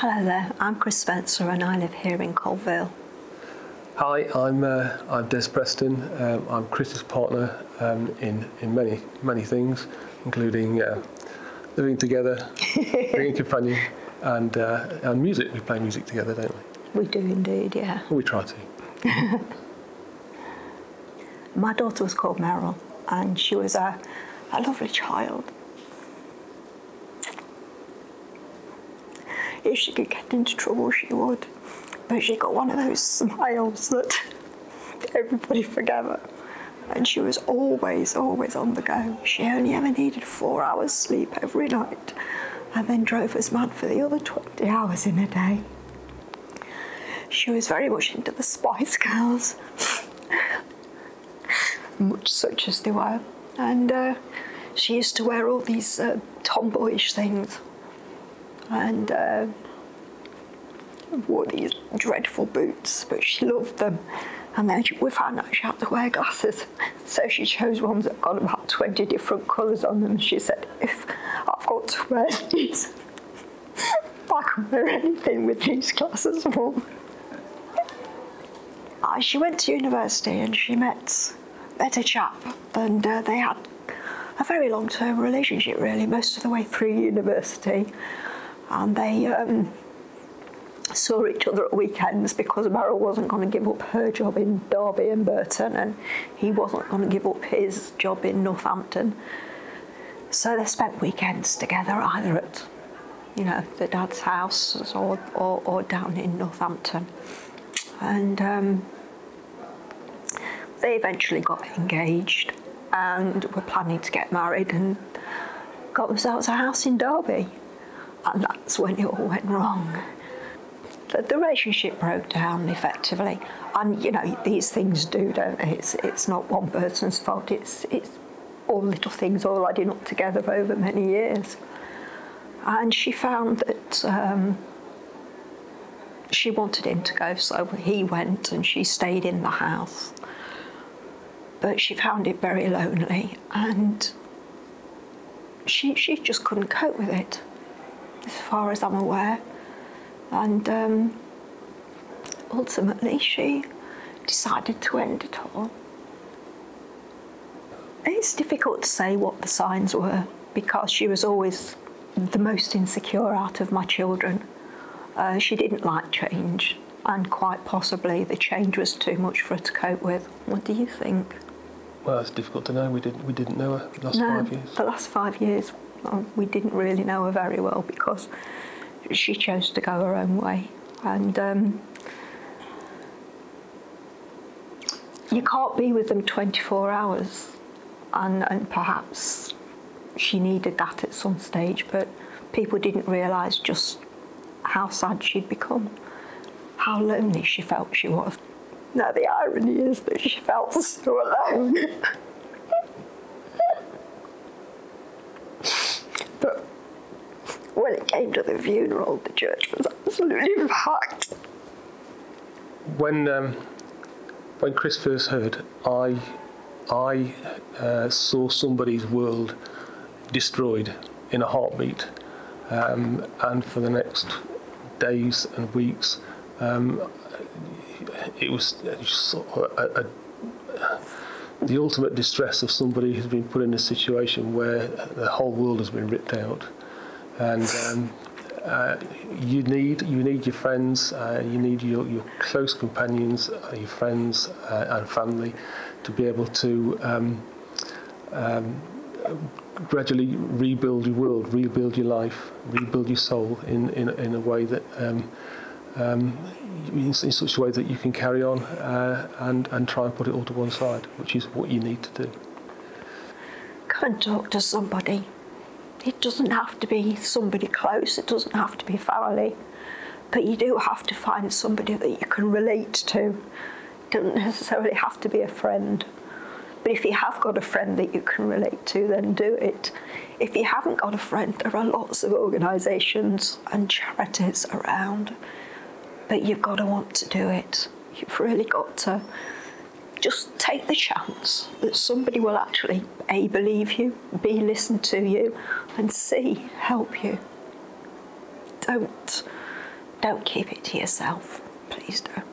Hello there, I'm Kris Spencer and I live here in Colville. Hi, I'm Des Preston. I'm Kris's partner in many things, including living together, being a companion, and music. We play music together, don't we? We do indeed, yeah. Well, we try to. My daughter was called Meryl and she was a lovely child. If she could get into trouble, she would. But she got one of those smiles that everybody forgave her. And she was always on the go. She only ever needed 4 hours sleep every night and then drove us mad for the other 20 hours in a day. She was very much into the Spice Girls, much such as they were. And she used to wear all these tomboyish things. And wore these dreadful boots, but she loved them. And then we found out she had to wear glasses. So she chose ones that got about 20 different colours on them. She said, if I've got to wear these, I can wear anything with these glasses on. She went to university and she met a chap, and they had a very long-term relationship, really, most of the way through university. And they saw each other at weekends because Meryl wasn't going to give up her job in Derby and Burton, and he wasn't going to give up his job in Northampton. So they spent weekends together, either at, the dad's house or down in Northampton. And they eventually got engaged and were planning to get married and got themselves a house in Derby. And that's when it all went wrong. The relationship broke down effectively. And, these things do, don't they? It's not one person's fault. It's all little things all adding up together over many years. And she found that she wanted him to go, so he went and she stayed in the house. But she found it very lonely and she just couldn't cope with it, as far as I'm aware. And ultimately she decided to end it all. It's difficult to say what the signs were because she was always the most insecure out of my children. She didn't like change, and quite possibly the change was too much for her to cope with. What do you think? Well, it's difficult to know. We didn't know her the last 5 years. The last 5 years, we didn't really know her very well because she chose to go her own way. And you can't be with them 24 hours. And perhaps she needed that at some stage, but people didn't realise just how sad she'd become, how lonely she felt she was. Now the irony is that she felt so alone. But when it came to the funeral, the church was absolutely packed. When Kris first heard, I saw somebody's world destroyed in a heartbeat, and for the next days and weeks, it was sort of the ultimate distress of somebody who's been put in a situation where the whole world has been ripped out, and you need your friends, you need your close companions, your friends and family, to be able to gradually rebuild your world, rebuild your life, rebuild your soul in a way that in such a way that you can carry on and try and put it all to one side, which is what you need to do. Come and talk to somebody. It doesn't have to be somebody close, it doesn't have to be family, but you do have to find somebody that you can relate to. It doesn't necessarily have to be a friend. But if you have got a friend that you can relate to, then do it. If you haven't got a friend, there are lots of organisations and charities around, but you've got to want to do it. You've really got to just take the chance that somebody will actually A, believe you, B, listen to you, and C, help you. Don't Don't keep it to yourself. Please don't.